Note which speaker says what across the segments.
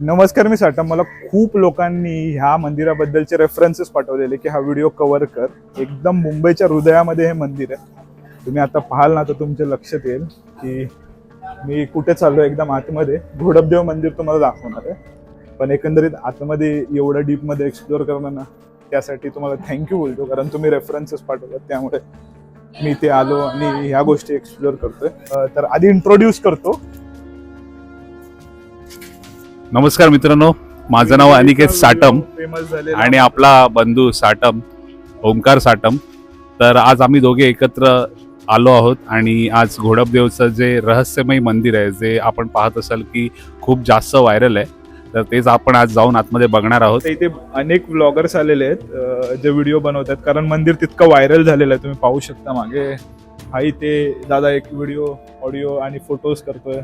Speaker 1: नमस्कार, मी साठम. मला खूप लोकांनी ह्या मंदिराबद्दलचे रेफरन्सेस पाठवलेले की हा व्हिडिओ कव्हर कर. एकदम मुंबईच्या हृदयामध्ये हे मंदिर आहे. तुम्ही आता पाहाल ना तर तुमच्या लक्षात येईल की मी कुठे चाललो. एकदम आतमध्ये घोडपदेव मंदिर तुम्हाला दाखवणार आहे. पण एकंदरीत आतमध्ये एवढं डीपमध्ये एक्सप्लोअर करणं ना, त्यासाठी तुम्हाला थँक्यू बोलतो, कारण तुम्ही रेफरन्सेस पाठवतात, त्यामुळे मी ते आलो आणि ह्या गोष्टी एक्सप्लोअर करतोय. तर आधी इंट्रोड्यूस करतो.
Speaker 2: नमस्कार मित्रांनो, माझं नाव अनिकेत साटम
Speaker 1: फेमस झालेला
Speaker 2: आणि आपला बंधू साटम, ओंकार साटम. तर आज आम्ही दोघे एकत्र आलो आहोत आणि आज घोडपदेवचं जे रहस्यमय मंदिर आहे, जे आपण पाहत असाल की खूप जास्त व्हायरल आहे, तर तेच आपण आज जाऊन आतमध्ये बघणार आहोत.
Speaker 1: इथे अनेक व्लॉगर्स आलेले आहेत जे व्हिडिओ बनवतात, कारण मंदिर तितकं व्हायरल झालेलं आहे. तुम्ही पाहू शकता मागे हा इथे दादा एक व्हिडिओ, ऑडिओ आणि फोटोज करतोय.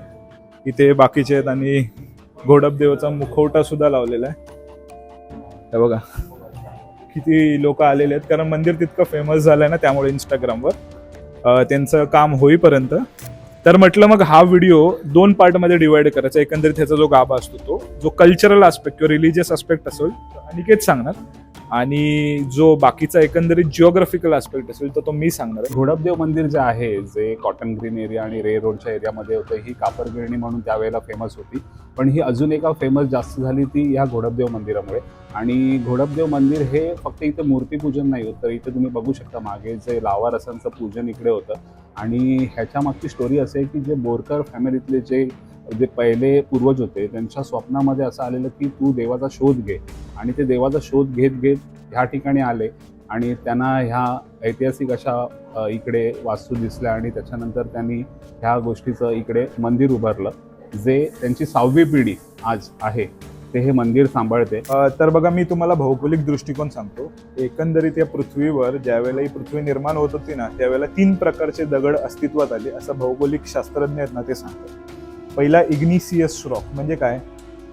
Speaker 1: इथे बाकीचे आहेत आणि घोडपदेवचा मुखवटा सुद्धा लावलेला आहे. हे बघा किती लोक आलेले आहेत, कारण मंदिर तितकं फेमस झालंय ना, त्यामुळे इंस्टाग्रामवर त्यांचं काम होईपर्यंत. तर म्हटलं मग हा व्हिडिओ 2 पार्टमध्ये डिवाइड करायचा. एकंदरीत ह्याचा जो गाभा असतो, तो जो कल्चरल आस्पेक्ट किंवा रिलिजियस आस्पेक्ट असेल अनिकेत सांगणार, आणि जो बाकीचा एकंदरीत जिओग्राफिकल आस्पेक्ट असेल तर तो मी सांगणार आहे.
Speaker 2: घोडपदेव मंदिर जे आहे, जे कॉटन ग्रीन एरिया आणि रे रोडच्या एरियामध्ये होतं, ही कापर गिरणी म्हणून त्यावेळेला फेमस होती. पण ही अजून एका फेमस जास्त झाली ती ह्या घोडपदेव मंदिरामुळे. आणि घोडपदेव मंदिर हे फक्त इथं मूर्तीपूजन नाही होतं, इथे तुम्ही बघू शकता मागे जे लावा रसांचं पूजन इकडे होतं. आणि ह्याच्या मागची स्टोरी असे आहे की जे बोरकर फॅमिलीतले जे पहिले पूर्वज होते, त्यांच्या स्वप्नामध्ये असं आलेलं की तू देवाचा शोध घे. आणि ते देवाचा शोध घेत घेत ह्या ठिकाणी आले आणि त्यांना ह्या ऐतिहासिक अशा इकडे वास्तू दिसल्या आणि त्याच्यानंतर त्यांनी ह्या गोष्टीचं इकडे मंदिर उभारलं, जे त्यांची 6वी पिढी आज आहे ते हे मंदिर सांभाळते.
Speaker 1: तर बघा, मी तुम्हाला भौगोलिक दृष्टिकोन सांगतो. एकंदरीत या पृथ्वीवर ज्यावेळेला ही पृथ्वी निर्माण होत होती ना, त्यावेळेला 3 प्रकारचे दगड अस्तित्वात आले, असं भौगोलिक शास्त्रज्ञ आहेत ना ते सांगतात. पहिला इग्निसियस रॉक म्हणजे काय,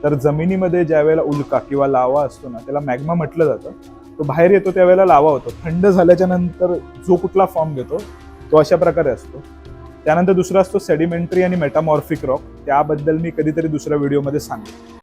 Speaker 1: तर जमिनीमध्ये ज्या वेळेला उल्का किंवा लावा असतो ना, त्याला मॅग्मा म्हटलं जातं. तो बाहेर येतो त्यावेळेला लावा होतो. थंड झाल्याच्या नंतर जो कुठला फॉर्म घेतो तो अशा प्रकारे असतो. त्यानंतर दुसरा असतो सेडिमेंटरी आणि मेटामॉर्फिक रॉक. त्याबद्दल मी कधीतरी दुसऱ्या व्हिडिओमध्ये सांगेन.